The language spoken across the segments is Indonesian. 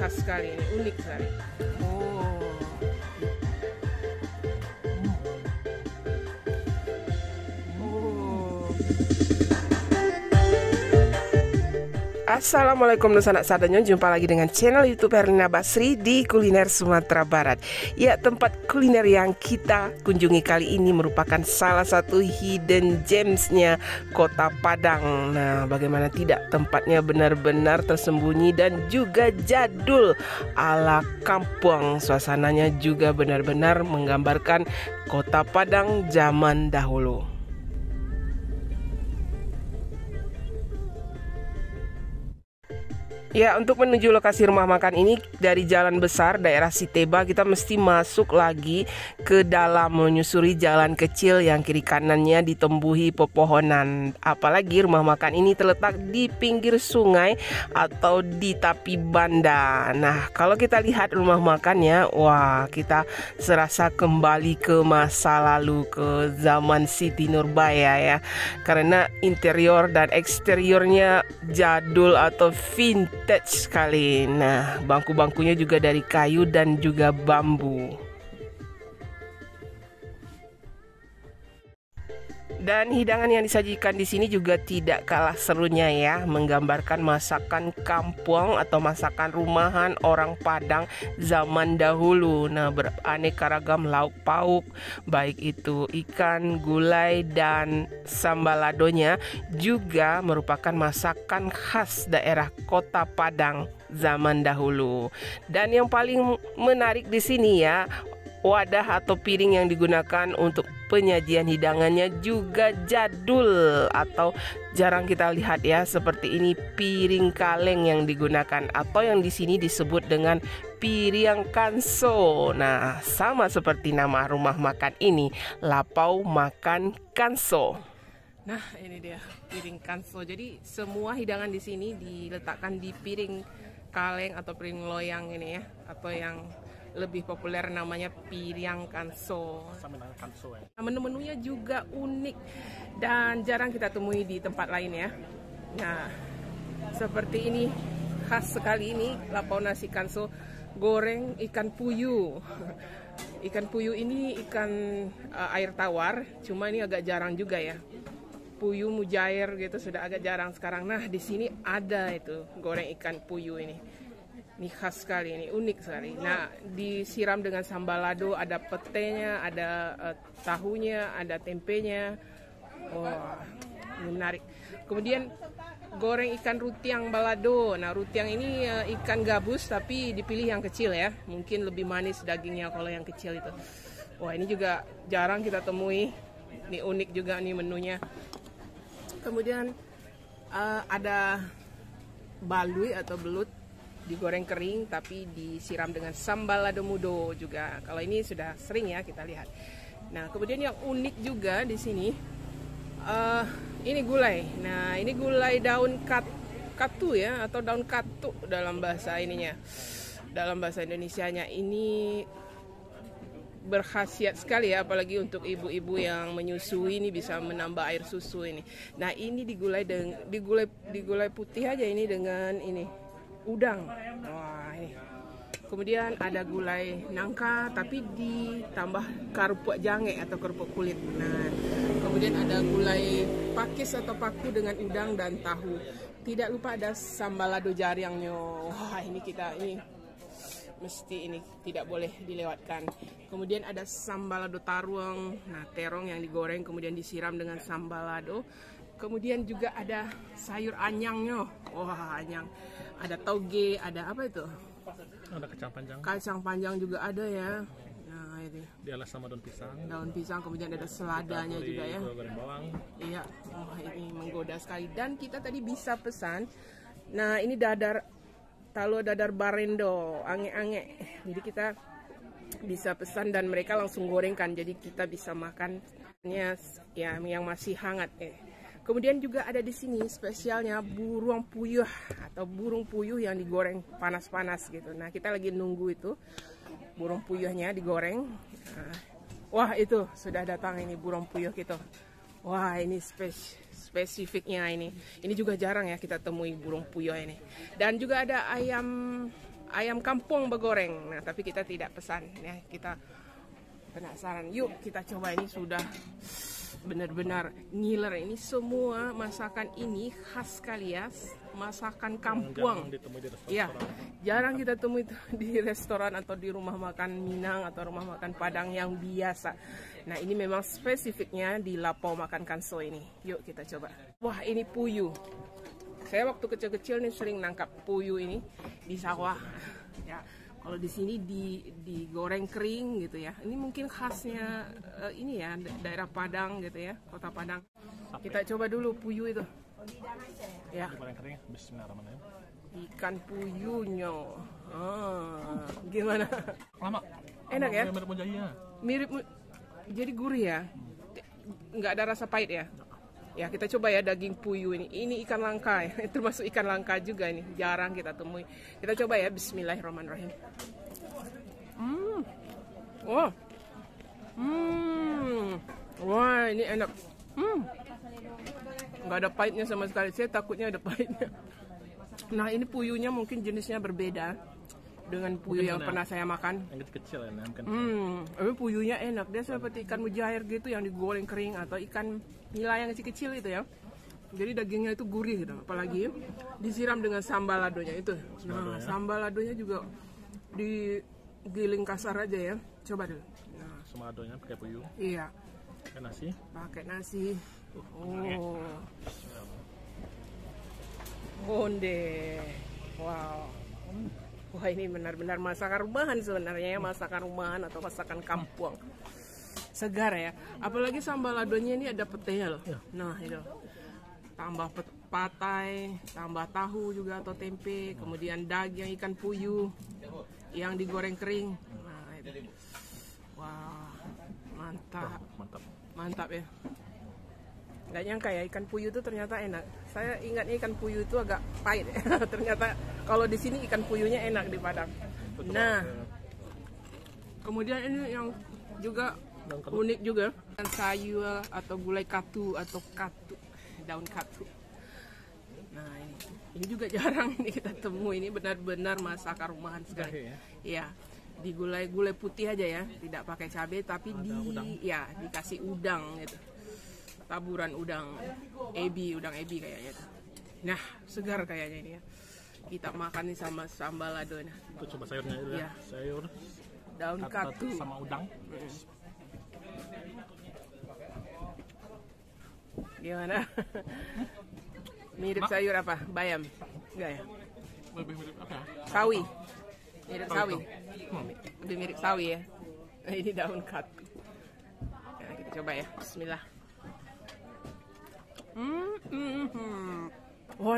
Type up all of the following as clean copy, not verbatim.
khas sekali, ini unik sekali. Oh. Assalamualaikum sanak sadanya, jumpa lagi dengan channel YouTube Herlina Basri di Kuliner Sumatera Barat. Ya, tempat kuliner yang kita kunjungi kali ini merupakan salah satu hidden gems-nya Kota Padang. Nah, bagaimana tidak, tempatnya benar-benar tersembunyi dan juga jadul ala kampung. Suasananya juga benar-benar menggambarkan Kota Padang zaman dahulu. Ya, untuk menuju lokasi rumah makan ini dari jalan besar daerah Siteba kita mesti masuk lagi ke dalam, menyusuri jalan kecil yang kiri kanannya ditembuhi pepohonan. Apalagi rumah makan ini terletak di pinggir sungai atau di tepi banda. Nah, kalau kita lihat rumah makannya, wah, kita serasa kembali ke masa lalu, ke zaman Siti Nurbaya ya. Karena interior dan eksteriornya jadul atau vintage sekali. Nah, bangku-bangkunya juga dari kayu dan juga bambu. Dan hidangan yang disajikan di sini juga tidak kalah serunya ya, menggambarkan masakan kampung atau masakan rumahan orang Padang zaman dahulu. Nah, beraneka ragam lauk pauk, baik itu ikan, gulai, dan sambaladonya juga merupakan masakan khas daerah Kota Padang zaman dahulu. Dan yang paling menarik di sini ya, wadah atau piring yang digunakan untuk penyajian hidangannya juga jadul atau jarang kita lihat ya, seperti ini piring kaleng yang digunakan atau yang di sini disebut dengan piring kanso. Nah, sama seperti nama rumah makan ini, Lapau Makan Kanso. Nah, ini dia piring kanso. Jadi semua hidangan di sini diletakkan di piring kaleng atau piring loyang ini ya, atau yang lebih populer namanya piring kanso. Kanso ya. Menu-menunya juga unik dan jarang kita temui di tempat lain ya. Nah, seperti ini, khas sekali ini lapau nasi kanso goreng ikan puyuh. Ikan puyuh ini ikan air tawar, cuma ini agak jarang juga ya. Puyuh mujair gitu sudah agak jarang sekarang. Nah, di sini ada itu goreng ikan puyuh ini. Ini khas sekali, ini unik sekali. Nah, disiram dengan sambal lado, ada petenya, ada tahunya, ada tempenya. Wah, ini menarik. Kemudian goreng ikan rutiang balado. Nah, rutiang ini ikan gabus tapi dipilih yang kecil ya. Mungkin lebih manis dagingnya kalau yang kecil itu. Wah, ini juga jarang kita temui. Ini unik juga nih menunya. Kemudian ada balui atau belut digoreng kering tapi disiram dengan sambal lado mudo juga. Kalau ini sudah sering ya kita lihat. Nah, kemudian yang unik juga di sini ini gulai. Nah, ini gulai daun katu ya, atau daun katu dalam bahasa ininya. Dalam bahasa Indonesianya ini berkhasiat sekali ya, apalagi untuk ibu-ibu yang menyusui ini bisa menambah air susu ini. Nah, ini digulai putih aja ini dengan ini udang. Wah, ini. Kemudian ada gulai nangka tapi ditambah kerupuk jange atau kerupuk kulit. Nah, kemudian ada gulai pakis atau paku dengan udang dan tahu. Tidak lupa ada sambal lado jariangnya. Wah, ini mesti ini tidak boleh dilewatkan. Kemudian ada sambal lado taruang. Nah, terong yang digoreng kemudian disiram dengan sambal lado. Kemudian juga ada sayur anyangnya. Wah, anyang. Ada toge, ada apa itu? Ada kacang panjang. Kacang panjang juga ada ya. Nah, ini. Dialas sama daun pisang. Daun pisang, kemudian ada seladanya juga ya. Goreng bawang. Iya. Oh, ini menggoda sekali. Dan kita tadi bisa pesan. Nah, ini talo dadar barendo, ange-ange. Jadi kita bisa pesan dan mereka langsung gorengkan. Jadi kita bisa makannya ya yang masih hangat ya. Kemudian juga ada di sini spesialnya burung puyuh atau burung puyuh yang digoreng panas-panas gitu. Nah, kita lagi nunggu itu burung puyuhnya digoreng. Nah, wah, itu sudah datang ini burung puyuh gitu. Wah, ini spesifiknya ini. Ini juga jarang ya kita temui burung puyuh ini. Dan juga ada ayam ayam kampung bergoreng. Nah, tapi kita tidak pesan ya, kita penasaran. Yuk kita coba, ini sudah benar-benar ngiler. Ini semua masakan ini khas sekali ya, masakan kampung. Iya, jarang kita temui di restoran atau di rumah makan Minang atau rumah makan Padang yang biasa. Nah, ini memang spesifiknya di Lapau Makan Kanso ini. Yuk kita coba. Wah, ini puyuh. Saya waktu kecil-kecil nih sering nangkap puyuh ini di sawah. Ya, kalau di sini digoreng kering gitu ya. Ini mungkin khasnya ini ya, daerah Padang gitu ya, Kota Padang. Kita coba dulu puyuh itu. Ya. Digoreng kering, bismillahirrahmanirrahim. Ikan puyuhnya. Gimana? Lama. Enak ya? Mirip mujahiya. Mirip, jadi gurih ya. Nggak ada rasa pahit ya. Ya, kita coba ya daging puyuh ini. Ini ikan langka ya. Termasuk ikan langka juga ini. Jarang kita temui. Kita coba ya. Bismillahirrahmanirrahim. Wah. Wah, ini enak. Nggak ada pahitnya sama sekali. Saya takutnya ada pahitnya. Nah, ini puyuhnya mungkin jenisnya berbeda dengan puyuh yang pernah saya makan. Yang kecil ya, Tapi puyuhnya enak. Dia seperti ikan mujair gitu yang digoreng kering, atau ikan nila yang kecil-kecil itu ya. Jadi dagingnya itu gurih gitu. Apalagi disiram dengan sambal ladonya itu. Nah, sambal ladonya juga digiling kasar aja ya. Coba dulu. Nah, sambal ladonya pakai puyuh. Iya. Pakai nasi. Pakai nasi. Onde. Wow. Wah, ini benar-benar masakan rumahan sebenarnya ya, masakan rumahan atau masakan kampung. Segar ya. Apalagi sambal ladonya ini ada petenya loh. Nah, itu. Tambah patai, tambah tahu juga atau tempe, kemudian daging ikan puyuh yang digoreng kering. Nah, itu. Wah, mantap. Mantap ya. Nggak nyangka ya, ikan puyuh itu ternyata enak. Saya ingatnya ikan puyuh itu agak pahit. Ternyata kalau di sini ikan puyuhnya enak di Padang. Nah, kemudian ini yang juga unik juga, sayur atau gulai katu atau katu, daun katu. Nah, ini juga jarang ini kita temui. Ini benar-benar masakan rumahan sekali. Ya, di gulai putih aja ya, tidak pakai cabai, tapi dikasih udang gitu. Taburan udang ebi kayaknya tuh. Nah, segar kayaknya ini ya. Kita makan nih sama sambal ladonya. Itu coba sayurnya itu ya. Sayur daun katu sama udang. Gimana? Mirip sayur apa? Bayam? Enggak ya? Lebih mirip apa ya? Sawi. Mirip sawi. Lebih mirip sawi ya. Nah, ini daun katu. Nah, kita coba ya. Bismillah. Wah,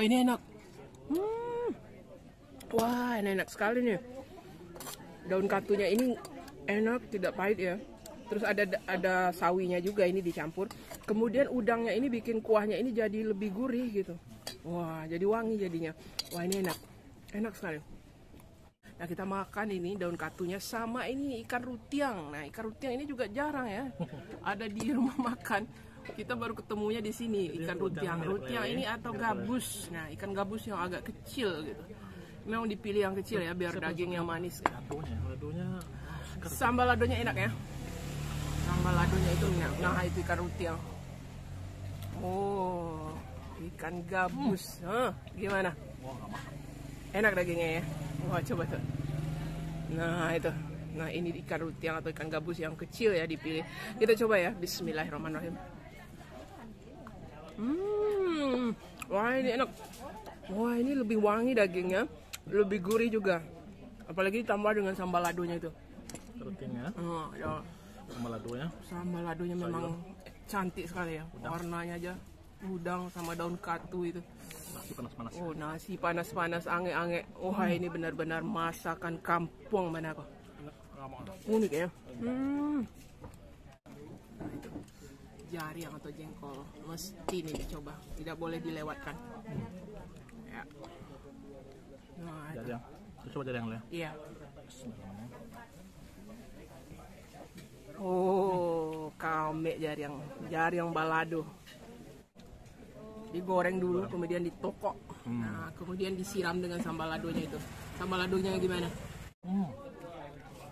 ini enak. Wah, ini enak sekali nih. Daun katunya ini enak, tidak pahit ya. Terus ada sawinya juga ini dicampur. Kemudian udangnya ini bikin kuahnya ini jadi lebih gurih gitu. Wah, jadi wangi jadinya. Wah, ini enak. Enak sekali. Nah, kita makan ini daun katunya sama ini ikan rutiang. Nah, ikan rutiang ini juga jarang ya. Ada di rumah makan. Kita baru ketemunya di sini, ikan rutiang. Rutiang ini atau gabus. Nah, ikan gabus yang agak kecil gitu. Memang dipilih yang kecil ya, biar dagingnya manis. Ladonya. Sambal ladonya enak ya. Sambal ladonya itu enak. Nah, itu ikan rutiang. Oh, ikan gabus. Gimana? Enak dagingnya ya. Wah, coba tuh. Nah, itu. Nah, ini ikan rutiang atau ikan gabus yang kecil ya dipilih. Kita coba ya. Bismillahirrahmanirrahim. Wah, ini enak. Wah, ini lebih wangi dagingnya, lebih gurih juga. Apalagi ditambah dengan sambal ladonya itu. Rutinnya. Ya. Sambal ladonya. Sambal ladonya memang cantik sekali ya. Warnanya aja udang sama daun katu itu. Nasi panas-panas. Oh, nasi panas-panas, ange-ange. Wah, ini benar-benar masakan kampung mana kok. Unik ya. Nah, itu. Jariang atau jengkol mesti nih dicoba, tidak boleh dilewatkan. Ya. Nah, jariang. Coba jariang ya. Iya. Oh, kame jariang balado. digoreng dulu, kemudian ditokok. Nah, kemudian disiram dengan sambal ladonya itu. Sambal ladonya gimana?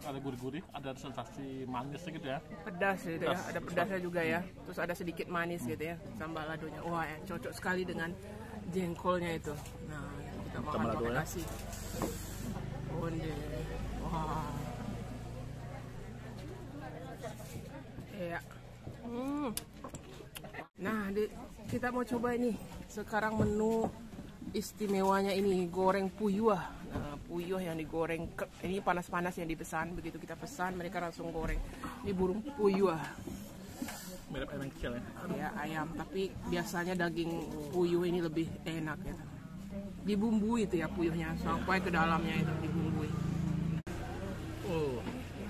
Ada gurih-gurih, ada sensasi manis gitu ya. Pedas gitu ya, ada pedasnya juga ya. Terus ada sedikit manis gitu ya, sambal ladonya. Wah, cocok sekali dengan jengkolnya itu. Nah, kita makan pakai nasi. Onde. Wah. Iya. Nah, kita mau coba ini. Sekarang menu istimewanya ini goreng puyuh. Nah, puyuh yang digoreng, ini panas-panas yang dipesan. Begitu kita pesan, mereka langsung goreng. Ini burung puyuh. Mirip ayam kecil ya. Ya, ayam, tapi biasanya daging puyuh ini lebih enak ya. Dibumbui itu ya puyuhnya, sampai ke dalamnya itu dibumbui.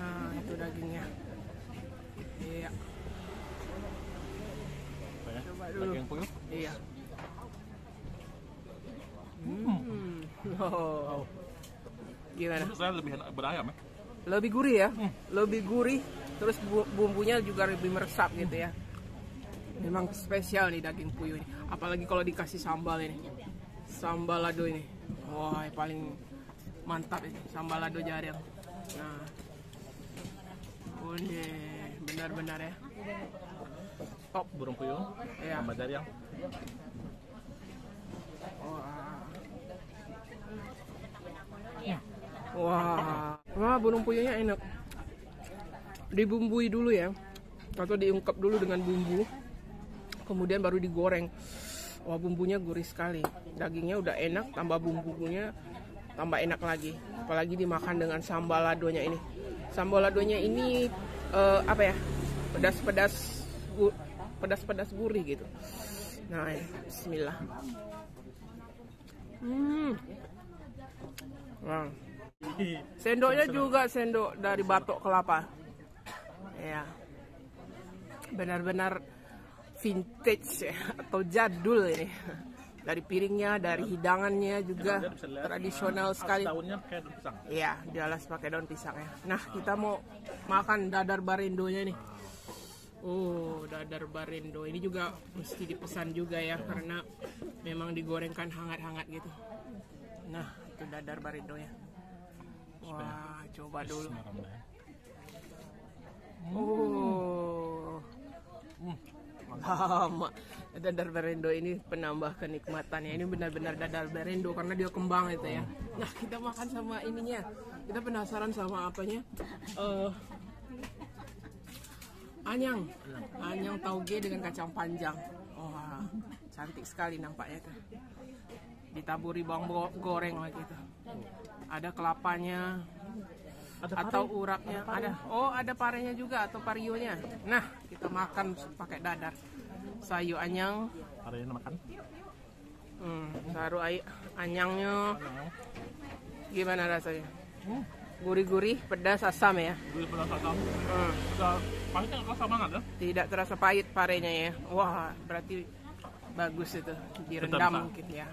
Nah, itu dagingnya. Iya. Coba dulu. Daging puyuh. Iya. Oh. Gimana? Menurut saya lebih enak berayam ya. Lebih gurih ya? Lebih gurih, terus bumbunya juga lebih meresap gitu ya. Memang spesial nih daging puyuh ini. Apalagi kalau dikasih sambal ini. Sambal lado ini. Wah, yang paling mantap ini. Sambal lado jarang. Nah. Ini benar-benar ya. Top. Burung puyuh, Iya. sambal jarang. Wah, burung puyuhnya enak. Dibumbui dulu ya, atau diungkep dulu dengan bumbu, kemudian baru digoreng. Wah, bumbunya gurih sekali. Dagingnya udah enak, tambah bumbunya tambah enak lagi. Apalagi dimakan dengan sambal ladonya ini. Sambal ladonya ini apa ya? Pedas-pedas gurih gitu. Nah, bismillah. Wow. Sendoknya juga sendok dari batok kelapa. Ya. Benar-benar vintage ya, atau jadul ini. Dari piringnya, dari hidangannya juga tradisional sekali. Daunnya kayak daun pisang. Iya, dialas pakai daun pisang ya. Nah, kita mau makan dadar barendonya nih. Oh, dadar barendo. Ini juga mesti dipesan juga ya, karena memang digorengkan hangat-hangat gitu. Nah, itu dadar barendonya. Wah, coba dulu. Oh, lama. Dadar barendo ini penambah kenikmatannya. Ini benar-benar dadar barendo karena dia kembang itu ya. Nah, kita makan sama ininya. Kita penasaran sama apanya? Anyang tauge dengan kacang panjang. Wah, cantik sekali nampaknya tuh. Ditaburi bawang goreng lagi tuh. Ada kelapanya, atau uraknya, ada. Oh, ada parenya juga atau parionya. Nah, kita makan pakai dadar. Sayur anyang. Parenya makan. Saru anyangnya. Gimana rasanya? Gurih-gurih, pedas, asam ya. Gurih pedas asam. Pahitnya nggak kerasa banget ya? Tidak terasa pahit parenya ya. Wah, berarti bagus itu. Direndam mungkin ya.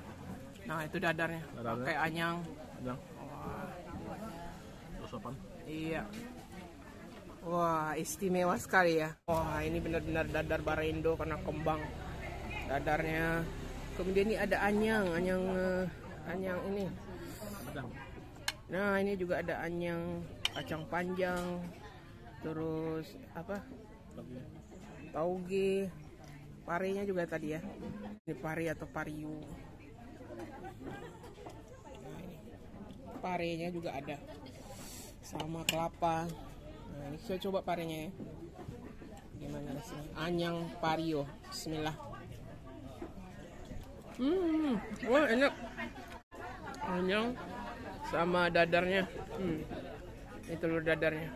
Nah, itu dadarnya. Pakai anyang. Iya. Wah, istimewa sekali ya. Wah, ini benar-benar dadar barendo karena kembang dadarnya. Kemudian ini ada anyang ini. Nah, ini juga ada anyang kacang panjang. Terus apa? Tauge. Parenya juga tadi ya. Ini pare atau pariu. Parenya juga ada sama kelapa. Nah, ini saya coba parenya ya. Gimana rasanya? Anyang pario. Bismillah. Wah, enak. Anyang sama dadarnya. Ini telur dadarnya.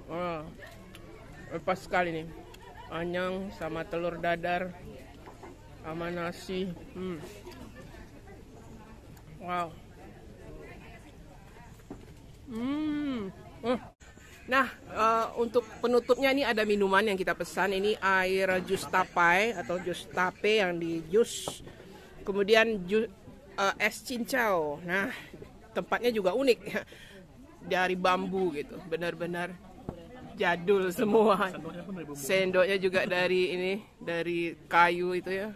Wah, pas sekali nih. Anyang sama telur dadar sama nasi. Wow. Nah, untuk penutupnya ini ada minuman yang kita pesan. Ini air jus tapai atau jus tape yang di jus. Kemudian es cincau. Nah, tempatnya juga unik. Dari bambu gitu. Benar-benar Jadul semua. Sendoknya pun dari bumbu. Sendoknya juga dari ini, dari kayu itu ya.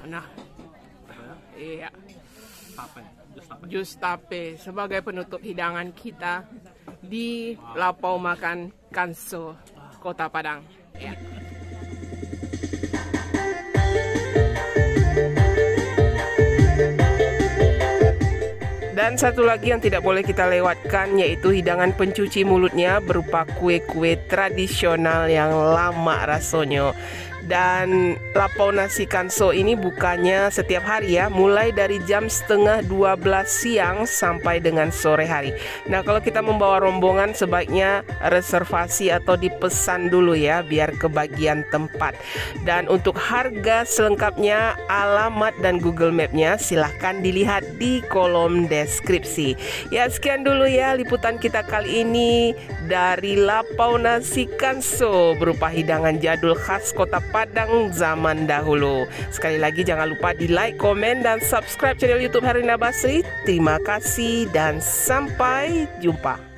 Nah, iya. Tape, jus tape. Jus tape sebagai penutup hidangan kita di Lapau Makan Kanso, Kota Padang. Ya. Dan satu lagi yang tidak boleh kita lewatkan yaitu hidangan pencuci mulutnya berupa kue-kue tradisional yang lama rasanya. Dan Lapau Nasi Kanso ini bukanya setiap hari ya, mulai dari jam setengah 12 siang sampai dengan sore hari. Nah, kalau kita membawa rombongan sebaiknya reservasi atau dipesan dulu ya, biar kebagian tempat. Dan untuk harga selengkapnya, alamat dan Google Map-nya silahkan dilihat di kolom deskripsi. Ya, sekian dulu ya liputan kita kali ini dari Lapau Nasi Kanso berupa hidangan jadul khas Kota Padang zaman dahulu. Sekali lagi jangan lupa di like, komen, dan subscribe channel YouTube Herlina Basri. Terima kasih dan sampai jumpa.